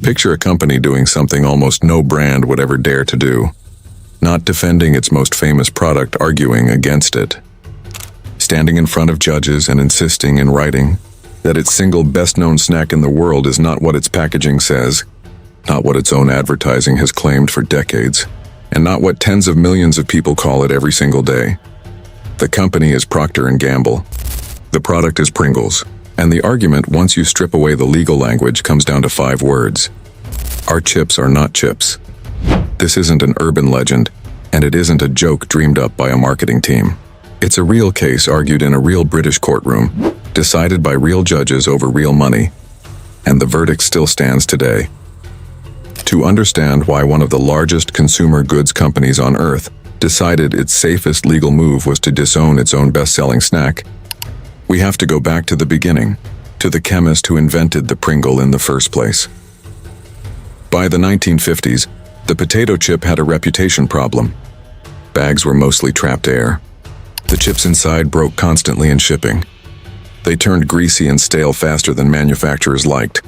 Picture a company doing something almost no brand would ever dare to do. Not defending its most famous product, arguing against it. Standing in front of judges and insisting in writing that its single best-known snack in the world is not what its packaging says, not what its own advertising has claimed for decades, and not what tens of millions of people call it every single day. The company is Procter Gamble. The product is Pringles. And the argument, once you strip away the legal language, comes down to 5 words. Our chips are not chips. This isn't an urban legend, and it isn't a joke dreamed up by a marketing team. It's a real case argued in a real British courtroom, decided by real judges over real money, and the verdict still stands today. To understand why one of the largest consumer goods companies on earth decided its safest legal move was to disown its own best-selling snack, we have to go back to the beginning, to the chemist who invented the Pringle in the first place. By the 1950s, the potato chip had a reputation problem. Bags were mostly trapped air. The chips inside broke constantly in shipping. They turned greasy and stale faster than manufacturers liked.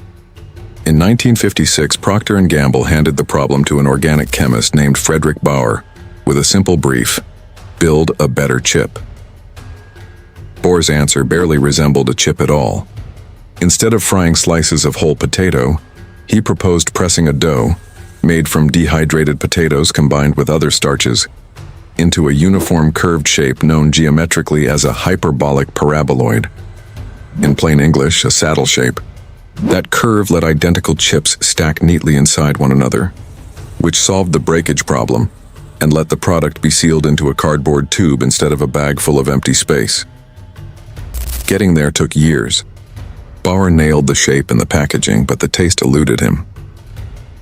In 1956, Procter & Gamble handed the problem to an organic chemist named Frederick Bauer, with a simple brief: build a better chip. Bauer's answer barely resembled a chip at all. Instead of frying slices of whole potato, he proposed pressing a dough, made from dehydrated potatoes combined with other starches, into a uniform curved shape known geometrically as a hyperbolic paraboloid. In plain English, a saddle shape. That curve let identical chips stack neatly inside one another, which solved the breakage problem and let the product be sealed into a cardboard tube instead of a bag full of empty space. Getting there took years. Bauer nailed the shape and the packaging, but the taste eluded him.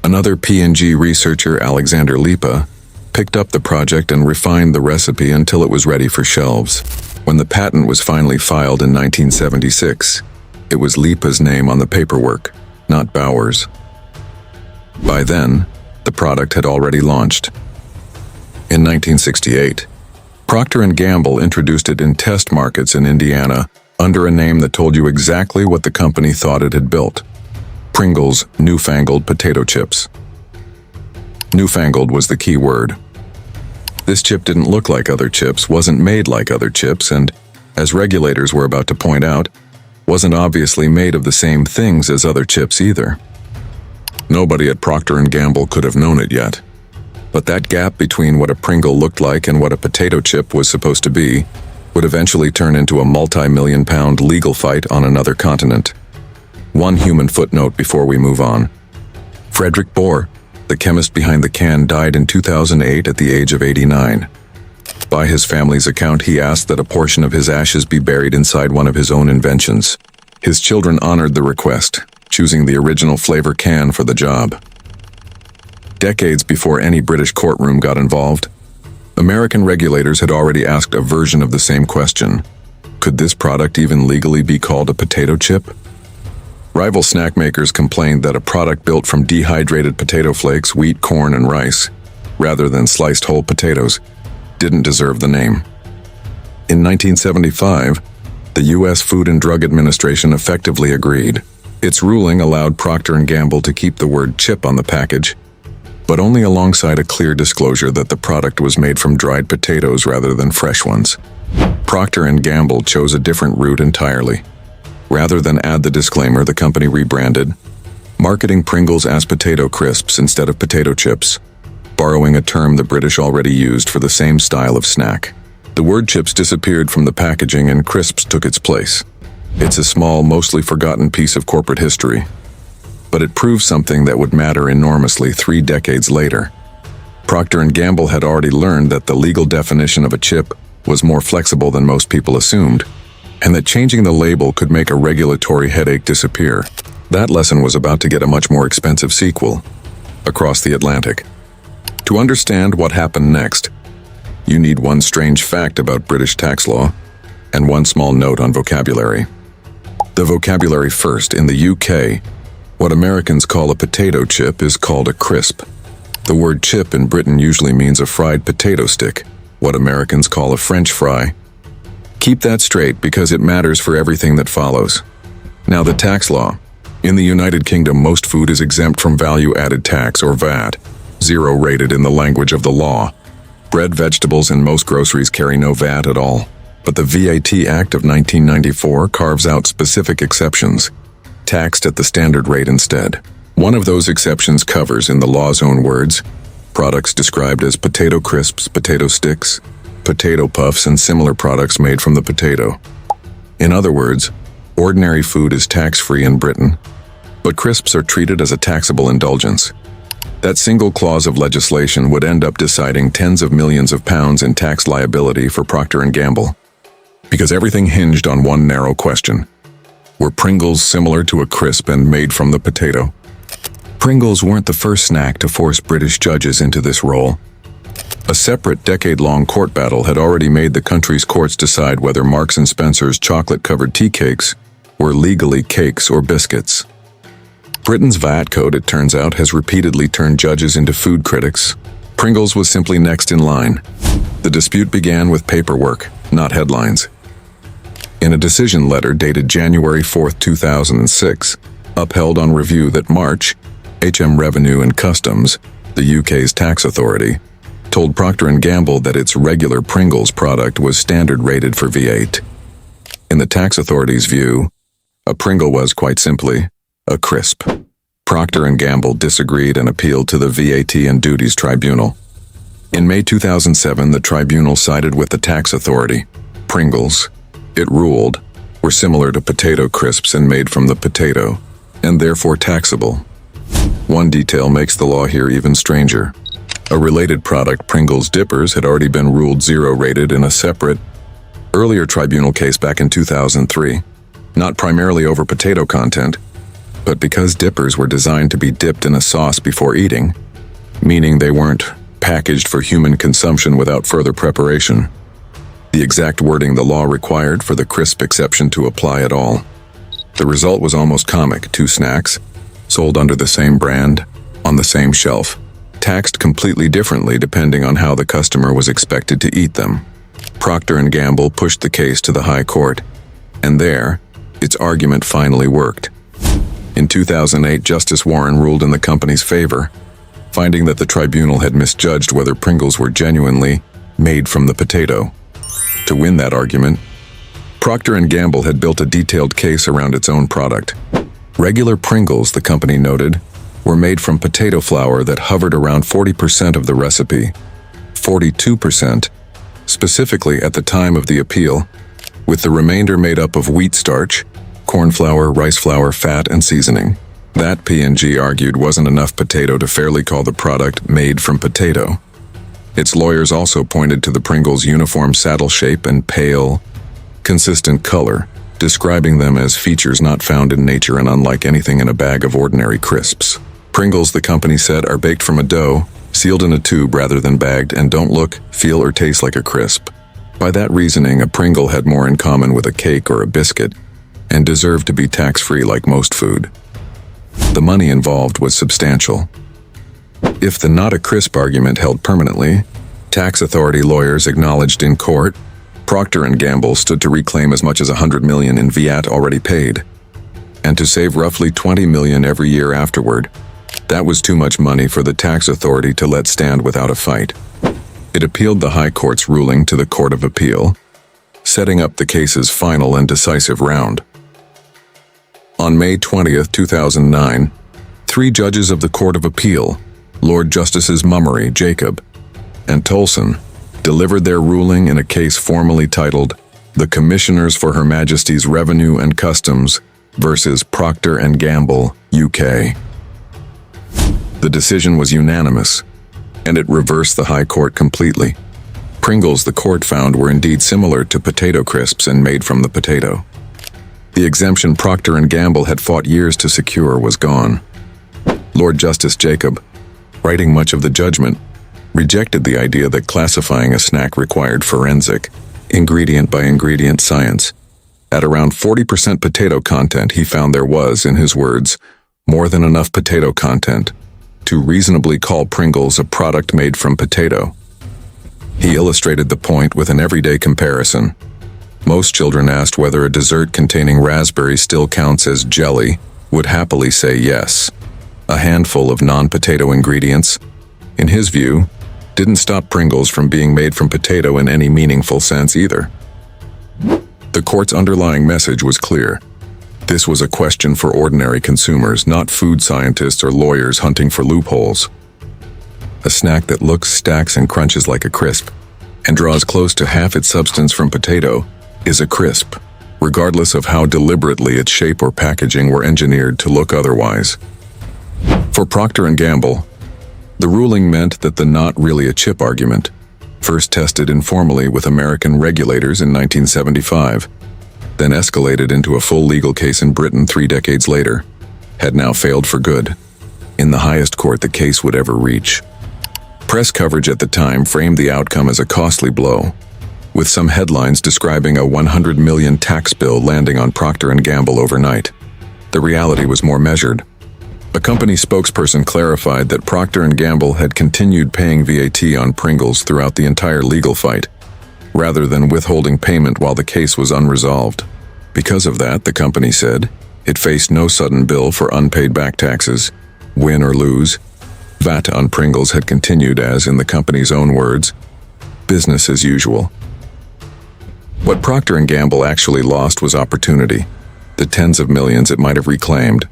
Another P&G researcher, Alexander Lipa, picked up the project and refined the recipe until it was ready for shelves. When the patent was finally filed in 1976, it was Lipa's name on the paperwork, not Bauer's. By then, the product had already launched. In 1968, Procter & Gamble introduced it in test markets in Indiana under a name that told you exactly what the company thought it had built: Pringles newfangled potato chips. Newfangled was the key word. This chip didn't look like other chips, wasn't made like other chips, and, as regulators were about to point out, wasn't obviously made of the same things as other chips either. Nobody at Procter & Gamble could have known it yet. But that gap between what a Pringle looked like and what a potato chip was supposed to be would eventually turn into a multi-million-pound legal fight on another continent. One human footnote before we move on. Frederick Bauer, the chemist behind the can, died in 2008 at the age of 89. By his family's account, he asked that a portion of his ashes be buried inside one of his own inventions. His children honored the request, choosing the original flavor can for the job. Decades before any British courtroom got involved, American regulators had already asked a version of the same question. Could this product even legally be called a potato chip? Rival snack makers complained that a product built from dehydrated potato flakes, wheat, corn, and rice, rather than sliced whole potatoes, didn't deserve the name. In 1975, the U.S. Food and Drug Administration effectively agreed. Its ruling allowed Procter & Gamble to keep the word chip on the package, but only alongside a clear disclosure that the product was made from dried potatoes rather than fresh ones. Procter & Gamble chose a different route entirely. Rather than add the disclaimer, the company rebranded, marketing Pringles as potato crisps instead of potato chips, borrowing a term the British already used for the same style of snack. The word chips disappeared from the packaging and crisps took its place. It's a small, mostly forgotten piece of corporate history, but it proves something that would matter enormously 3 decades later. Procter & Gamble had already learned that the legal definition of a chip was more flexible than most people assumed, and that changing the label could make a regulatory headache disappear. That lesson was about to get a much more expensive sequel across the Atlantic. To understand what happened next, you need one strange fact about British tax law and one small note on vocabulary. The vocabulary first. In the UK, what Americans call a potato chip is called a crisp. The word chip in Britain usually means a fried potato stick, what Americans call a French fry. Keep that straight because it matters for everything that follows. Now, the tax law. In the United Kingdom, most food is exempt from value-added tax or VAT, 0 rated in the language of the law. Bread, vegetables, and most groceries carry no VAT at all. But the VAT Act of 1994 carves out specific exceptions, taxed at the standard rate instead. One of those exceptions covers, in the law's own words, products described as potato crisps, potato sticks, potato puffs, and similar products made from the potato. In other words, ordinary food is tax-free in Britain, but crisps are treated as a taxable indulgence. That single clause of legislation would end up deciding tens of millions of pounds in tax liability for Procter & Gamble, because everything hinged on one narrow question. Were Pringles similar to a crisp and made from the potato? Pringles weren't the first snack to force British judges into this role. A separate decade-long court battle had already made the country's courts decide whether Marks & Spencer's chocolate-covered tea cakes were legally cakes or biscuits. Britain's VAT code, it turns out, has repeatedly turned judges into food critics. Pringles was simply next in line. The dispute began with paperwork, not headlines. In a decision letter dated January 4, 2006, upheld on review that March, HM Revenue and Customs, the UK's tax authority, told Procter & Gamble that its regular Pringles product was standard rated for VAT. In the tax authority's view, a Pringle was, quite simply, a crisp. Procter & Gamble disagreed and appealed to the VAT and Duties Tribunal. In May 2007, the tribunal sided with the tax authority. Pringles, it ruled, were similar to potato crisps and made from the potato, and therefore taxable. One detail makes the law here even stranger. A related product, Pringles Dippers, had already been ruled 0 rated in a separate, earlier tribunal case back in 2003, not primarily over potato content, but because dippers were designed to be dipped in a sauce before eating, meaning they weren't packaged for human consumption without further preparation. The exact wording the law required for the crisp exception to apply at all. The result was almost comic: 2 snacks, sold under the same brand, on the same shelf, taxed completely differently depending on how the customer was expected to eat them. Procter & Gamble pushed the case to the High Court, and there, its argument finally worked. In 2008, Justice Warren ruled in the company's favor, finding that the tribunal had misjudged whether Pringles were genuinely made from the potato. To win that argument, Procter & Gamble had built a detailed case around its own product. Regular Pringles, the company noted, were made from potato flour that hovered around 40% of the recipe, 42%, specifically at the time of the appeal, with the remainder made up of wheat starch, corn flour, rice flour, fat, and seasoning. That, P&G argued, wasn't enough potato to fairly call the product made from potato. Its lawyers also pointed to the Pringles' uniform saddle shape and pale, consistent color, describing them as features not found in nature and unlike anything in a bag of ordinary crisps. Pringles, the company said, are baked from a dough, sealed in a tube rather than bagged, and don't look, feel, or taste like a crisp. By that reasoning, a Pringle had more in common with a cake or a biscuit, and deserved to be tax-free like most food. The money involved was substantial. If the not a crisp argument held permanently, tax authority lawyers acknowledged in court, Procter & Gamble stood to reclaim as much as $100 million in VAT already paid, and to save roughly $20 million every year afterward. That was too much money for the tax authority to let stand without a fight. It appealed the High Court's ruling to the Court of Appeal, setting up the case's final and decisive round. On May 20, 2009, 3 judges of the Court of Appeal, Lord Justices Mummery, Jacob, and Tolson, delivered their ruling in a case formally titled The Commissioners for Her Majesty's Revenue and Customs versus Procter & Gamble, UK. The decision was unanimous, and it reversed the High Court completely. Pringles, the court found, were indeed similar to potato crisps and made from the potato. The exemption Procter & Gamble had fought years to secure was gone. Lord Justice Jacob, writing much of the judgment, rejected the idea that classifying a snack required forensic, ingredient-by-ingredient science. At around 40% potato content, he found there was, in his words, more than enough potato content to reasonably call Pringles a product made from potato. He illustrated the point with an everyday comparison. Most children asked whether a dessert containing raspberries still counts as jelly would happily say yes. A handful of non-potato ingredients, in his view, didn't stop Pringles from being made from potato in any meaningful sense either. The court's underlying message was clear. This was a question for ordinary consumers, not food scientists or lawyers hunting for loopholes. A snack that looks, stacks, and crunches like a crisp, and draws close to half its substance from potato, is a crisp, regardless of how deliberately its shape or packaging were engineered to look otherwise. For Procter Gamble, the ruling meant that the not really a chip argument, first tested informally with American regulators in 1975, then escalated into a full legal case in Britain 3 decades later, had now failed for good, in the highest court the case would ever reach. Press coverage at the time framed the outcome as a costly blow, with some headlines describing a $100 million tax bill landing on Procter & Gamble overnight. The reality was more measured. A company spokesperson clarified that Procter & Gamble had continued paying VAT on Pringles throughout the entire legal fight, rather than withholding payment while the case was unresolved. Because of that, the company said, it faced no sudden bill for unpaid back taxes. Win or lose, VAT on Pringles had continued as, in the company's own words, business as usual. What Procter & Gamble actually lost was opportunity, the tens of millions it might have reclaimed,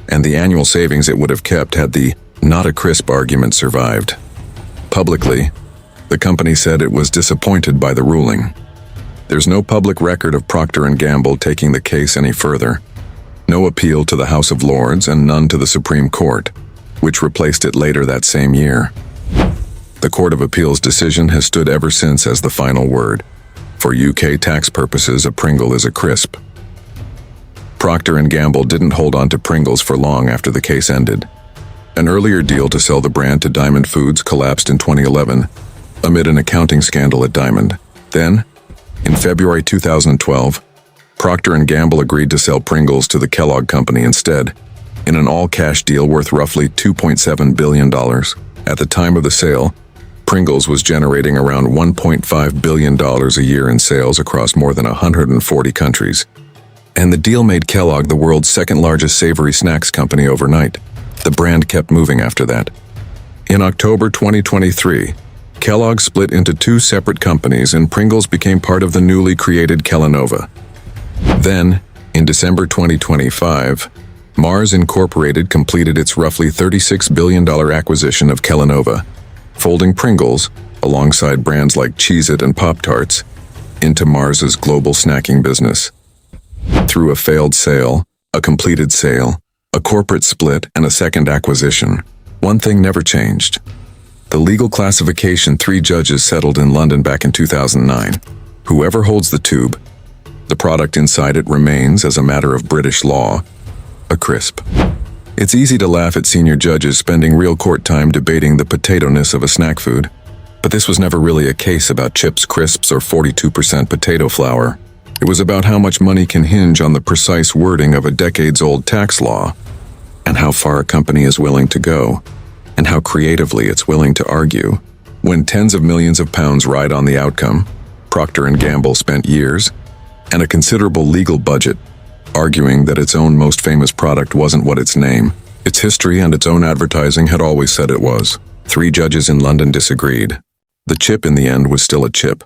and the annual savings it would have kept had the not a crisp argument survived. Publicly, the company said it was disappointed by the ruling. There's no public record of Procter & Gamble taking the case any further. No appeal to the House of Lords and none to the Supreme Court, which replaced it later that same year. The Court of Appeal's decision has stood ever since as the final word. For UK tax purposes, a Pringle is a crisp. Procter & Gamble didn't hold on to Pringles for long after the case ended. An earlier deal to sell the brand to Diamond Foods collapsed in 2011, amid an accounting scandal at Diamond. Then, in February 2012, Procter & Gamble agreed to sell Pringles to the Kellogg Company instead, in an all-cash deal worth roughly $2.7 billion. At the time of the sale, Pringles was generating around $1.5 billion a year in sales across more than 140 countries. And the deal made Kellogg the world's second-largest savory snacks company overnight. The brand kept moving after that. In October 2023, Kellogg split into 2 separate companies and Pringles became part of the newly created Kellanova. Then, in December 2025, Mars Incorporated completed its roughly $36 billion acquisition of Kellanova, folding Pringles, alongside brands like Cheez-It and Pop-Tarts, into Mars's global snacking business. Through a failed sale, a completed sale, a corporate split, and a second acquisition, one thing never changed. The legal classification 3 judges settled in London back in 2009. Whoever holds the tube, the product inside it remains, as a matter of British law, a crisp. It's easy to laugh at senior judges spending real court time debating the potato-ness of a snack food, but this was never really a case about chips, crisps, or 42% potato flour. It was about how much money can hinge on the precise wording of a decades-old tax law, and how far a company is willing to go, and how creatively it's willing to argue. When tens of millions of pounds ride on the outcome, Procter & Gamble spent years, and a considerable legal budget, arguing that its own most famous product wasn't what its name, its history, and its own advertising had always said it was. 3 judges in London disagreed. The chip in the end was still a chip.